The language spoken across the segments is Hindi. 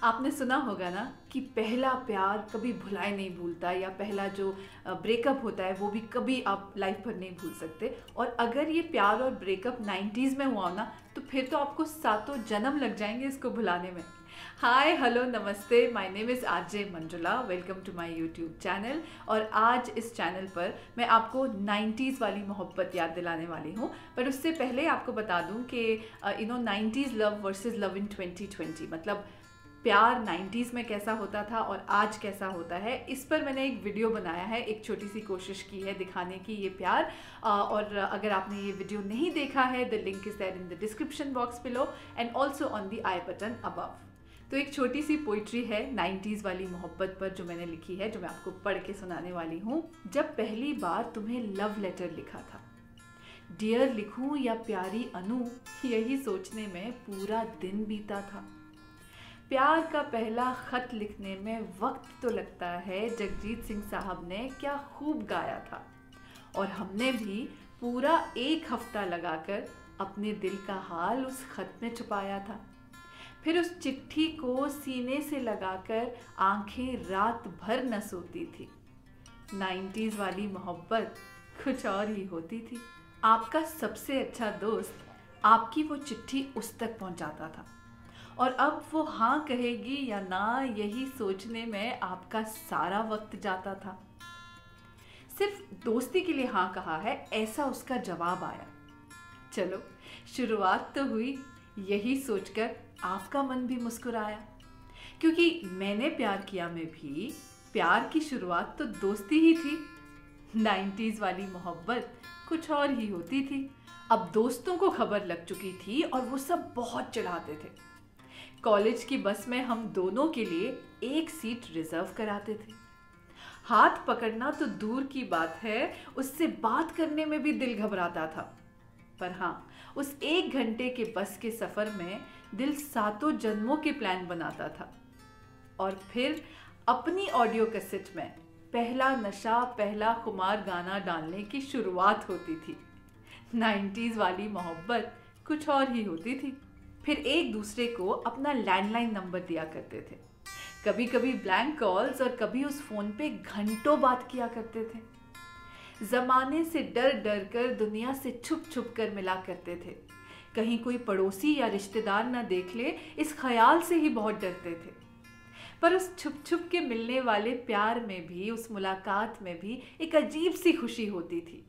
आपने सुना होगा ना कि पहला प्यार कभी भुलाए नहीं भूलता, या पहला जो ब्रेकअप होता है वो भी कभी आप लाइफ भर नहीं भूल सकते। और अगर ये प्यार और ब्रेकअप 90s में हुआ हो ना, तो फिर तो आपको सातों जन्म लग जाएंगे इसको भुलाने में। Hi hello namaste, my name is RJ Manjula. Welcome to my YouTube channel. और आज इस चैनल पर मैं आपको 90s वाली मोहब्बत याद दिलाने वाली हूँ। पर उससे पहले आपको बता दूँ कि 90s love versus love in 2020, मतलब प्यार 90s में कैसा होता था और आज कैसा होता है, इस पर मैंने एक वीडियो बनाया है। एक छोटी सी कोशिश की है दिखाने की ये प्यार। और अगर आपने ये वीडियो नहीं देखा है, the link is there in the description box below and also on the I button above. तो एक छोटी सी पोइट्री है 90s वाली मोहब्बत पर जो मैंने लिखी है, जो मैं आपको पढ़ के सुनाने वाली हूँ। जब पहली बार तुम्हें लव लेटर लिखा था, डियर लिखूं या प्यारी अनु, यही सोचने में पूरा दिन बीता था। प्यार का पहला खत लिखने में वक्त तो लगता है, जगजीत सिंह साहब ने क्या खूब गाया था। और हमने भी पूरा एक हफ्ता लगाकर अपने दिल का हाल उस खत में छुपाया था। फिर उस चिट्ठी को सीने से लगाकर आंखें रात भर न सोती थी। 90s वाली मोहब्बत कुछ और ही होती थी। आपका सबसे अच्छा दोस्त आपकी वो चिट्ठी उस तक पहुंचाता था, और अब वो हाँ कहेगी या ना, यही सोचने में आपका सारा वक्त जाता था। सिर्फ दोस्ती के लिए हाँ कहा है, ऐसा उसका जवाब आया। चलो शुरुआत तो हुई, यही सोचकर आपका मन भी मुस्कुराया। क्योंकि मैंने प्यार किया में भी प्यार की शुरुआत तो दोस्ती ही थी। 90s वाली मोहब्बत कुछ और ही होती थी। अब दोस्तों को खबर लग चुकी थी और वो सब बहुत चिढ़ाते थे। कॉलेज की बस में हम दोनों के लिए एक सीट रिजर्व कराते थे। हाथ पकड़ना तो दूर की बात है, उससे बात करने में भी दिल घबराता था। पर हाँ, उस 1 घंटे के बस के सफर में दिल सातों जन्मों के प्लान बनाता था। और फिर अपनी ऑडियो कैसेट में पहला नशा पहला खुमार गाना डालने की शुरुआत होती थी। 90s वाली मोहब्बत कुछ और ही होती थी। फिर एक दूसरे को अपना लैंडलाइन नंबर दिया करते थे। कभी कभी ब्लैंक कॉल्स और कभी उस फोन पे घंटों बात किया करते थे। जमाने से डर डर कर, दुनिया से छुप छुप कर मिला करते थे। कहीं कोई पड़ोसी या रिश्तेदार ना देख ले, इस ख्याल से ही बहुत डरते थे। पर उस छुप छुप के मिलने वाले प्यार में भी, उस मुलाकात में भी एक अजीब सी खुशी होती थी।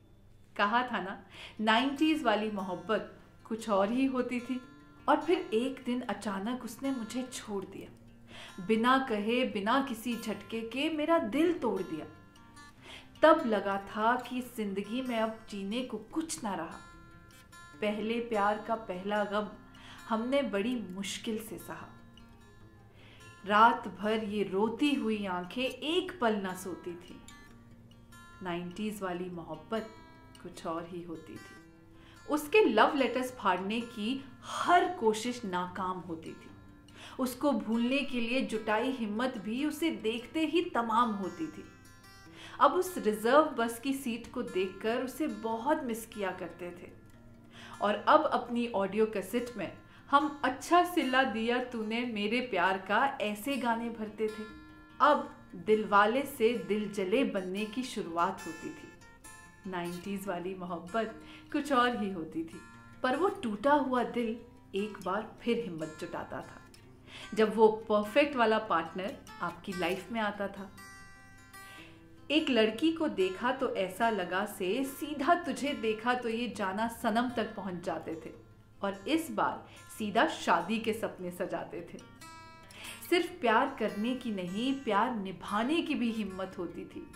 कहा था ना, 90s वाली मोहब्बत कुछ और ही होती थी। और फिर एक दिन अचानक उसने मुझे छोड़ दिया, बिना कहे बिना किसी झटके के मेरा दिल तोड़ दिया। तब लगा था कि इस जिंदगी में अब जीने को कुछ ना रहा। पहले प्यार का पहला गम हमने बड़ी मुश्किल से सहा। रात भर ये रोती हुई आंखें एक पल ना सोती थी। 90s वाली मोहब्बत कुछ और ही होती थी। उसके लव लेटर्स फाड़ने की हर कोशिश नाकाम होती थी। उसको भूलने के लिए जुटाई हिम्मत भी उसे देखते ही तमाम होती थी। अब उस रिजर्व बस की सीट को देखकर उसे बहुत मिस किया करते थे। और अब अपनी ऑडियो कैसेट में हम अच्छा सिला दिया तूने मेरे प्यार का ऐसे गाने भरते थे। अब दिलवाले से दिल जले बनने की शुरुआत होती थी। 90s वाली मोहब्बत कुछ और ही होती थी। पर वो टूटा हुआ दिल एक बार फिर हिम्मत जुटाता था, जब वो परफेक्ट वाला पार्टनर आपकी लाइफ में आता था। एक लड़की को देखा तो ऐसा लगा से सीधा तुझे देखा तो ये जाना सनम तक पहुंच जाते थे। और इस बार सीधा शादी के सपने सजाते थे। सिर्फ प्यार करने की नहीं, प्यार निभाने की भी हिम्मत होती थी।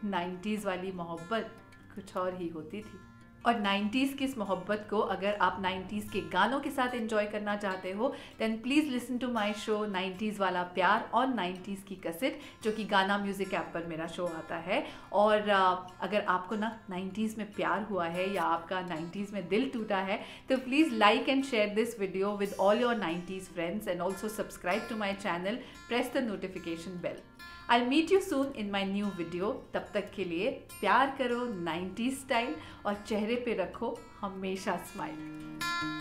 90s वाली मोहब्बत कुछ और ही होती थी। और 90s की इस मोहब्बत को अगर आप 90s के गानों के साथ एंजॉय करना चाहते हो, then please listen to my show 90s वाला प्यार और 90s की कैसेट, जो कि गाना म्यूजिक ऐप पर मेरा शो आता है। और अगर आपको ना 90s में प्यार हुआ है या आपका 90s में दिल टूटा है, तो please like and share this video with all your 90s friends and also subscribe to my channel, press the notification bell. I'll meet you soon in my new video. तब तक के लिए प्यार करो 90s स्टाइल और चेहरे पे रखो हमेशा स्माइल।